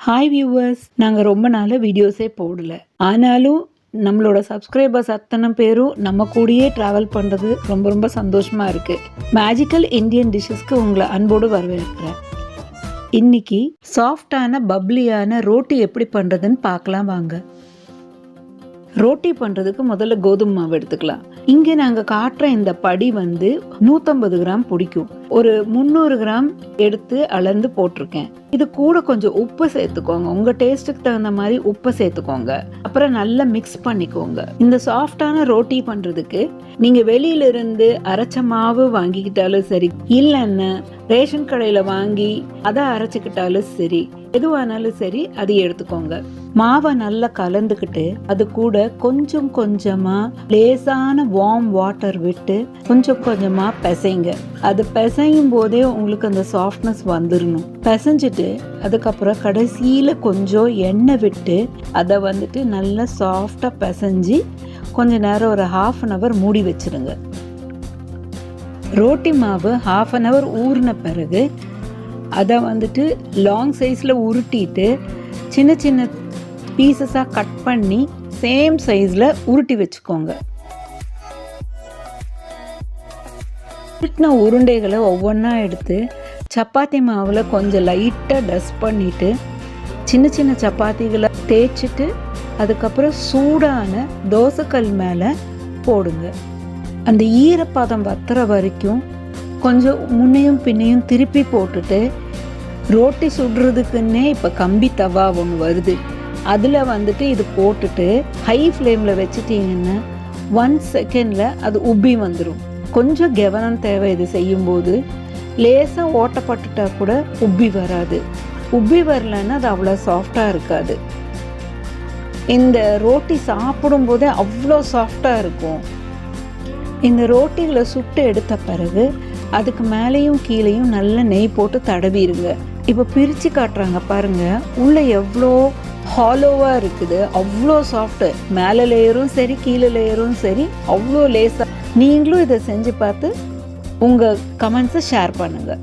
Hi viewers, நாங்கள் ரொம்ப நாள் வீடியோஸே போடல. ஆனாலும் நம்மளோட சப்ஸ்கிரைபர்ஸ் அத்தனை பேரும் நம்ம கூடயே ட்ராவல் பண்ணுறது ரொம்ப ரொம்ப சந்தோஷமாக இருக்குது. மேஜிக்கல் இந்தியன் டிஷ்ஷஸ்க்கு உங்களை அன்போடு வரவேற்கிறேன். இன்னைக்கு சாஃப்டான பப்ளியான ரோட்டி எப்படி பண்ணுறதுன்னு பார்க்கலாம் வாங்க. ரோட்டி பண்ணுறதுக்கு முதல்ல கோதுமை மாவு எடுத்துக்கலாம். இங்கே நாங்கள் காட்டுற இந்த படி 150 கிராம் பிடிக்கும். ஒரு 300 கிராம் எடுத்து அளந்து போட்டிருக்கேன். இது கூட கொஞ்சம் உப்பு சேர்த்துக்கோங்க. உங்கள் டேஸ்ட்டுக்கு தகுந்த மாதிரி உப்பு சேர்த்துக்கோங்க. அப்புறம் நல்லா மிக்ஸ் பண்ணிக்கோங்க. இந்த சாஃப்டான ரோட்டி பண்ணுறதுக்கு நீங்கள் வெளியிலிருந்து அரைச்ச மாவு வாங்கிக்கிட்டாலும் சரி, இல்லைன்னா ரேஷன் கடையில் வாங்கி அதை அரைச்சிக்கிட்டாலும் சரி, எதுவானாலும் சரி அது எடுத்துக்கோங்க. மாவை நல்லா கலந்துக்கிட்டு அது கூட கொஞ்சம் கொஞ்சமா லேசான வார்ம் வாட்டர் விட்டு கொஞ்சம் கொஞ்சமா பிசைங்க. அது பிசையும் போதே உங்களுக்கு அந்த சாஃப்ட்னஸ் வந்துடணும். பிசைஞ்சிட்டு அதுக்கப்புறம் கடைசியில கொஞ்சம் எண்ணெய் விட்டு அதை நல்லா சாஃப்டா பிசைஞ்சு கொஞ்ச நேரம் ஒரு 1/2 hour மூடி வச்சிருங்க. ரோட்டி மாவு 1/2 hour ஊறின பிறகு அதை லாங் சைஸில் உருட்டிட்டு சின்ன சின்ன பீசஸாக கட் பண்ணி சேம் சைஸில் உருட்டி வச்சுக்கோங்க. உருட்டின உருண்டைகளை ஒவ்வொன்றா எடுத்து சப்பாத்தி மாவில் கொஞ்சம் லைட்டாக டஸ்ட் பண்ணிவிட்டு சின்ன சின்ன சப்பாத்திகளை தேய்ச்சிட்டு அதுக்கப்புறம் சூடான தோசைக்கல் மேலே போடுங்க. அந்த ஈரப்பதம் வத்துற வரைக்கும் கொஞ்சம் முன்னையும் பின்னையும் திருப்பி போட்டுட்டு, ரோட்டி சுடுறதுக்குன்னே இப்போ கம்பி தவா ஒன்று வருது, அதில் இது போட்டுட்டு ஹை ஃப்ளேமில் வச்சுட்டிங்கன்னா 1 செகண்டில் அது உப்பி வந்துடும். கொஞ்சம் கவனம் தேவை. இது செய்யும்போது லேசாக ஓட்டப்பட்டுட்டா கூட உப்பி வராது. உப்பி வரலன்னா அது அவ்வளோ சாஃப்டாக இருக்காது. இந்த ரோட்டி சாப்பிடும் போதே அவ்வளோ சாஃப்டாக இருக்கும். இந்த ரோட்டிகளை சுட்டு எடுத்த பிறகு அதுக்கு மேலேயும் கீழேயும் நல்ல நெய் போட்டு தடவிடுங்க. இப்போ பிரித்து காட்டுறாங்க பாருங்க, உள்ள எவ்வளோ ஹாலோவாக இருக்குது, அவ்வளோ சாஃப்ட்டு. மேலே லேயரும் சரி கீழே லேயரும் சரி அவ்வளோ லேசாக. நீங்களும் இதை செஞ்சு பார்த்து உங்கள் கமெண்ட்ஸை ஷேர் பண்ணுங்கள்.